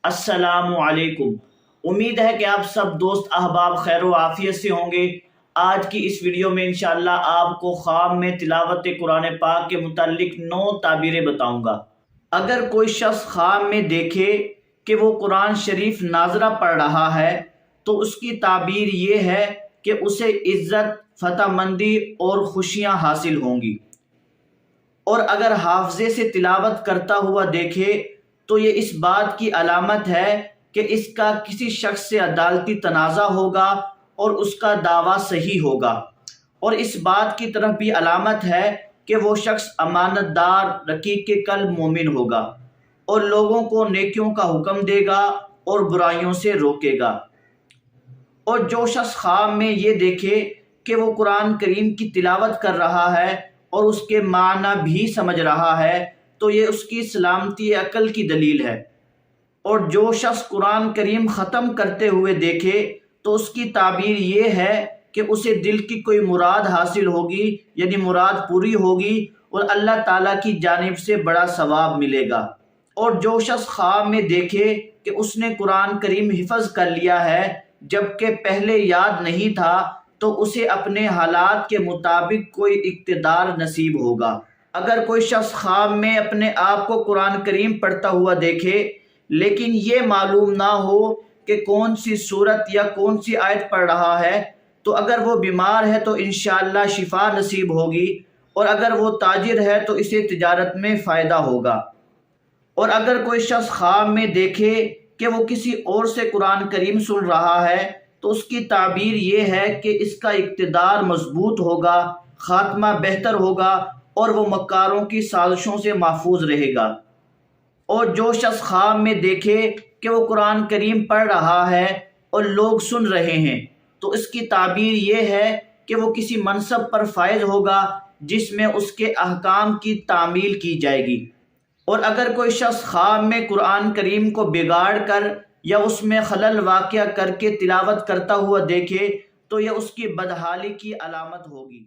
السلام علیکم۔ امید ہے کہ آپ سب دوست احباب خیر و عافیت سے ہوں گے۔ آج کی اس ویڈیو میں انشاءاللہ آپ کو خواب میں تلاوت قرآن پاک کے متعلق 9 تعبیریں بتاؤں گا۔ اگر کوئی شخص خواب میں دیکھے کہ وہ قرآن شریف ناظرہ پڑھ رہا ہے تو اس کی تعبیر یہ ہے کہ اسے عزت، فتح مندی اور خوشیاں حاصل ہوں گی۔ اور اگر حافظے سے تلاوت کرتا ہوا دیکھے تو یہ اس بات کی علامت ہے کہ اس کا کسی شخص سے عدالتی تنازع ہوگا اور اس کا دعویٰ صحیح ہوگا، اور اس بات کی طرف بھی علامت ہے کہ وہ شخص امانت دار، رقیق قلب مومن ہوگا اور لوگوں کو نیکیوں کا حکم دے گا اور برائیوں سے روکے گا۔ اور جو شخص خواب میں یہ دیکھے کہ وہ قرآن کریم کی تلاوت کر رہا ہے اور اس کے معنی بھی سمجھ رہا ہے تو یہ اس کی سلامتی عقل کی دلیل ہے۔ اور جو شخص قرآن کریم ختم کرتے ہوئے دیکھے تو اس کی تعبیر یہ ہے کہ اسے دل کی کوئی مراد حاصل ہوگی، یعنی مراد پوری ہوگی اور اللہ تعالیٰ کی جانب سے بڑا ثواب ملے گا۔ اور جو شخص خواب میں دیکھے کہ اس نے قرآن کریم حفظ کر لیا ہے جبکہ پہلے یاد نہیں تھا تو اسے اپنے حالات کے مطابق کوئی اقتدار نصیب ہوگا۔ اگر کوئی شخص خواب میں اپنے آپ کو قرآن کریم پڑھتا ہوا دیکھے لیکن یہ معلوم نہ ہو کہ کون سی سورت یا کون سی آیت پڑھ رہا ہے تو اگر وہ بیمار ہے تو انشاءاللہ شفا نصیب ہوگی، اور اگر وہ تاجر ہے تو اسے تجارت میں فائدہ ہوگا۔ اور اگر کوئی شخص خواب میں دیکھے کہ وہ کسی اور سے قرآن کریم سن رہا ہے تو اس کی تعبیر یہ ہے کہ اس کا اقتدار مضبوط ہوگا، خاتمہ بہتر ہوگا اور وہ مکاروں کی سازشوں سے محفوظ رہے گا۔ اور جو شخص خواب میں دیکھے کہ وہ قرآن کریم پڑھ رہا ہے اور لوگ سن رہے ہیں تو اس کی تعبیر یہ ہے کہ وہ کسی منصب پر فائز ہوگا جس میں اس کے احکام کی تعمیل کی جائے گی۔ اور اگر کوئی شخص خواب میں قرآن کریم کو بگاڑ کر یا اس میں خلل واقع کر کے تلاوت کرتا ہوا دیکھے تو یہ اس کی بدحالی کی علامت ہوگی۔